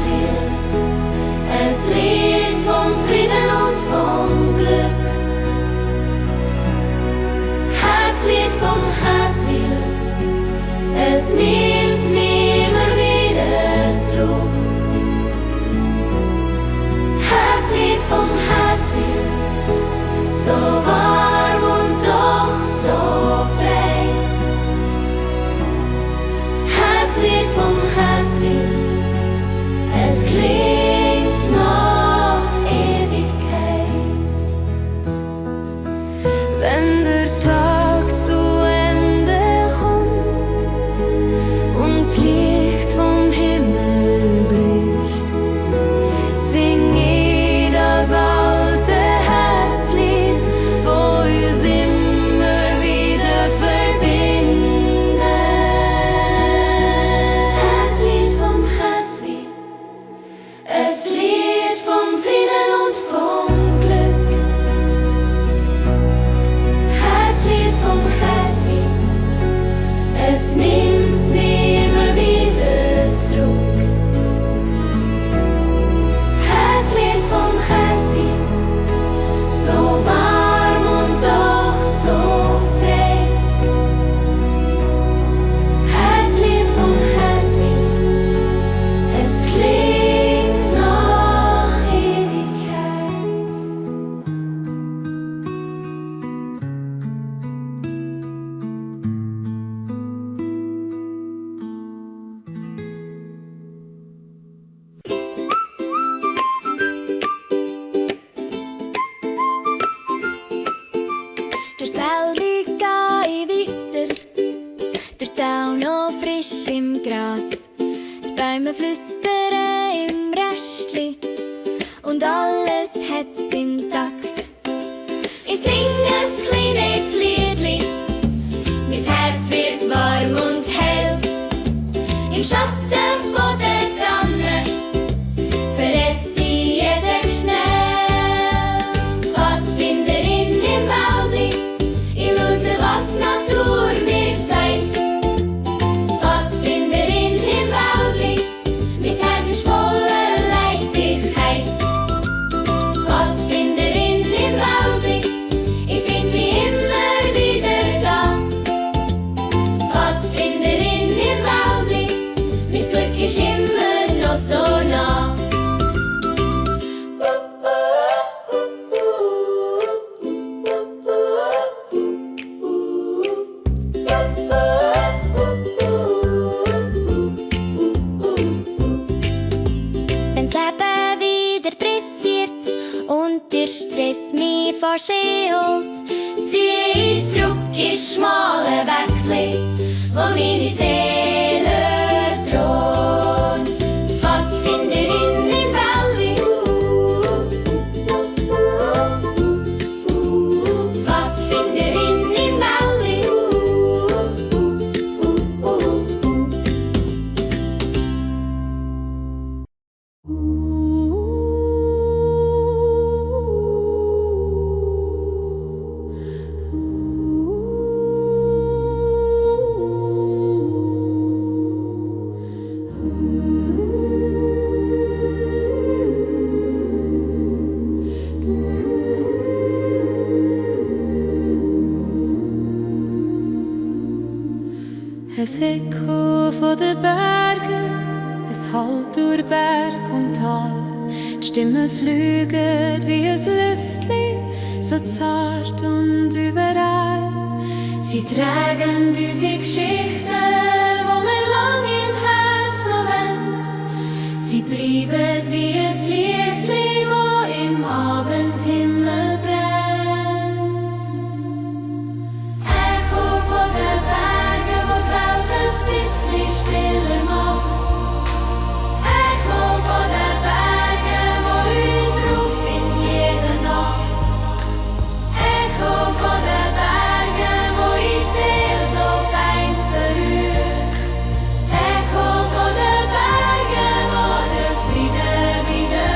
Herzlied, es Lied vom Frieden und vom Glück. Herzlied vom Herzlied, es nimmt mich immer wieder zurück. Herzlied vom Herzlied, so warm und doch so frei. Herzlied vom Herzlied, es klingt nach Ewigkeit. Wenn der Tag zu Ende kommt und das Licht vom Himmel bricht, sing ich das alte Herzlied, wo uns immer wieder verbindet. Herzlied vom Herzlied, es Lied vom Frieden und vom Glück. Herzlied vom Herzlied, es nimmt mich immer wieder zurück. Herzlied vom Herzlied, so warm und doch so frei. Herzlied vom Herzlied, es klingt nach Ewigkeit. Durchs Wäldi geh ich weiter, der Tau noch frisch im Gras. Die Bäume flüstern im Restli und alles hat's intakt. Ich sing ein kleines Liedli, mein Herz wird warm und hell. Im Schatten von der Tanne verlässt sie jeden schnell. Pfadfinderin im Wäldli, ich höre, was Natur mir sagt. Pfadfinderin im Wäldli, mein Herz ist voller Leichtigkeit. Pfadfinderin im Wäldli, ich find mich immer wieder da. Pfadfinderin im Wäldli, mein Glück ist immer noch so nah. Wenn's Leben wieder pressiert und der Stress mich vor sich holt, zieh ich zurück ins schmale Wägli, wo meine Seele thront. Pfadfinderin im Wäldli, Pfadfinderin im Wäldli, Es Echo von den Bergen, es hallt durch Berg und Tal. Die Stimmen fliegen wie ein Lüftli, so zart und überall. Sie tragen unsere Geschichten, wo wir lang im Herz noch wollen. Sie bleiben wie ein Lichtli, wo im Abendhimmel brennt. Echo von den Bergen, wo die Welt ein bisschen stiller macht. Echo von den Bergen, wo uns ruft in jeder Nacht. Echo von den Bergen, wo die Seele so fein berührt. Echo von den Bergen, wo der Friede wieder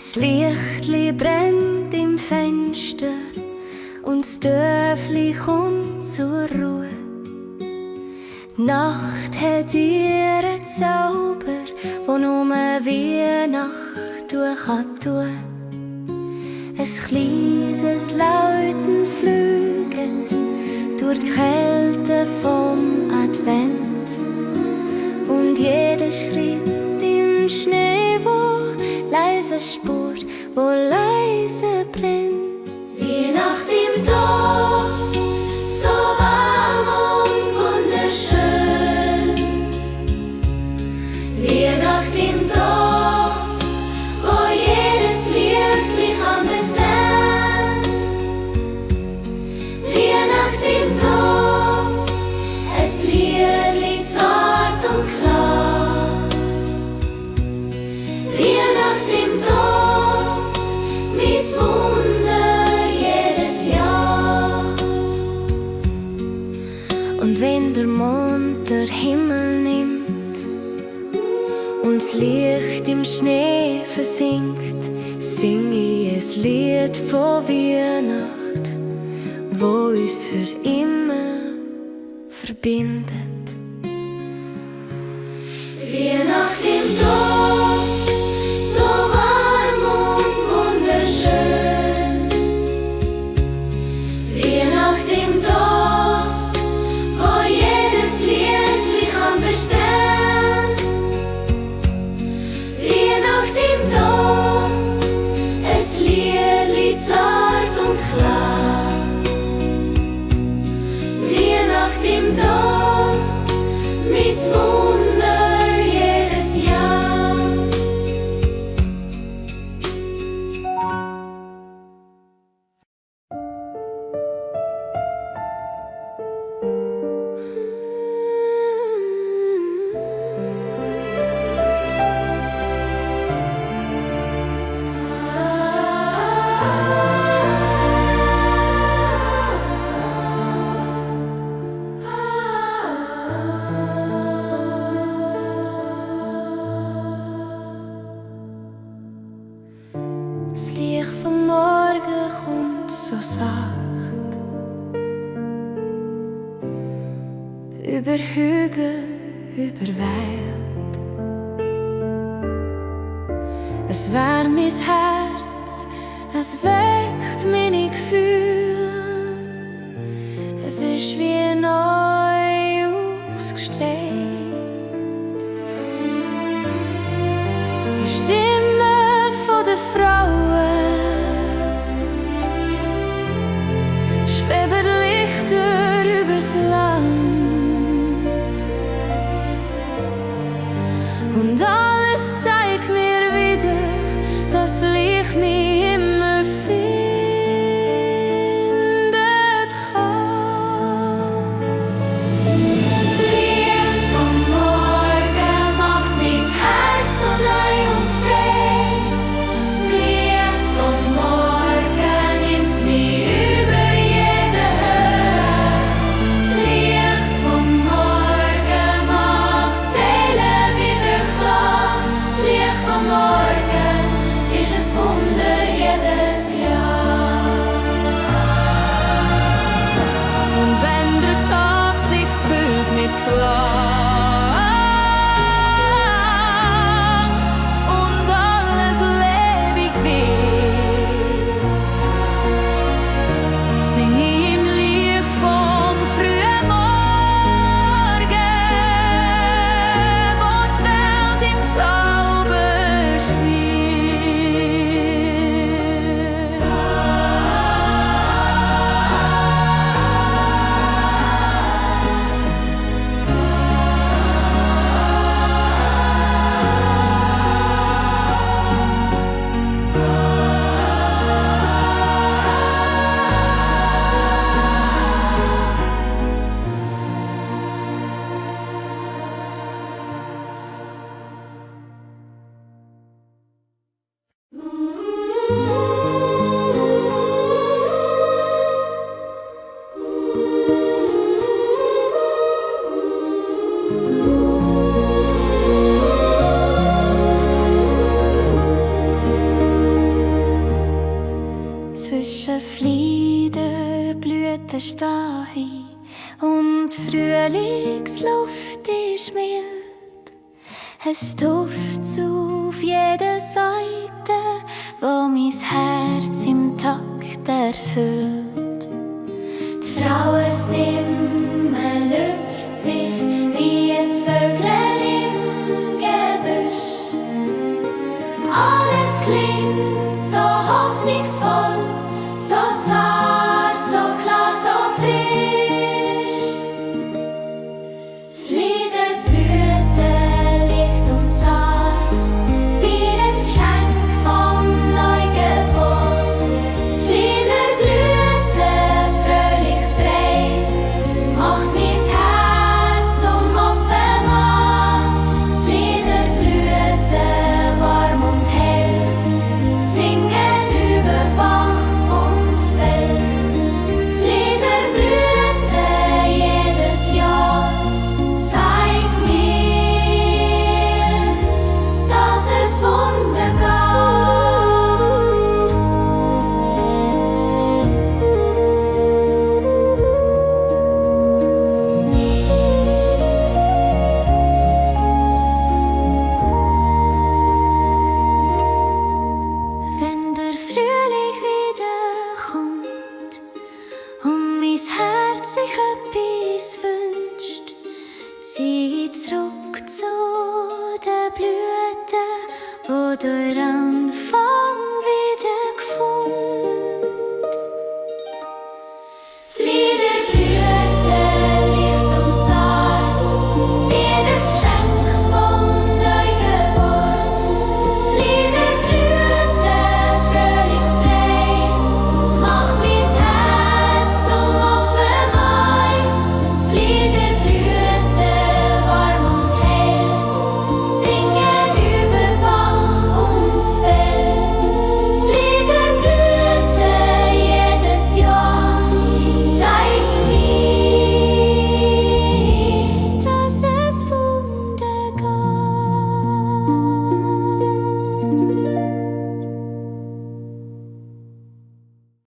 Es Lichtli brennt im Fenster und das Dörfli kommt zur Ruhe. Die Nacht hat ihren Zauber, wo nur Weihnacht tun. Ein kleines Läuten flüget durch die Kälte vom Advent. Und jeder Schritt im Schnee, wo leise spurt, wo leise brennt. Weihnacht im Dorf, so warm und wunderschön. Weihnacht im Dorf, wo jedes Lichtli kann bestehen. Weihnacht im Dorf, es Liedli zart und klar. Weihnacht im Dorf, mis Wunder jedes Jahr. Und wenn der Mond der Himmel nimmt und das Licht im Schnee versinkt, sing ich ein Lied von Weihnacht, wo uns für immer verbindet. Weihnacht im Dorf, so warm und wunderschön. Weihnacht im Dorf, wo jedes Liedli kann bestehen. Weihnacht im Dorf, es Liedli zart und klar. Weihnacht im Dorf, mis Wunder jedes Jahr. Das Licht vom Morgen kommt so sacht über Hügel, über Wald. Es wärmt mein Herz, es weckt meine Gefühle. Es ist wie neu ausgestellt. Die Stimme von der Frauen schweben Lichter übers Land. Und alles zeigt mir wieder, dass Licht mich immer findet kann. und Frühlingsluft ist mild. Es duftet auf jeder Seite, wo mein Herz im Takt erfüllt. Die Frauenstimme lüpft sich wie ein Vögel im Gebüsch. Alles klingt so hoffnungsvoll, so zart, so klar, so frisch. Fliederblüte, licht und zart, wie ein Geschenk vom Neugeburt. Fliederblüte, fröhlich frei, macht mein Herz zum Offenbar. Fliederblüte, warm und hell, singet über Bach und Fell. Fliederblüte, jedes Jahr, zeigt mir, dass es Wunder gab. Wenn der Frühling wiederkommt und mein Herz sich etwas wünscht, zieh ich zurück zu den Blüten, wo der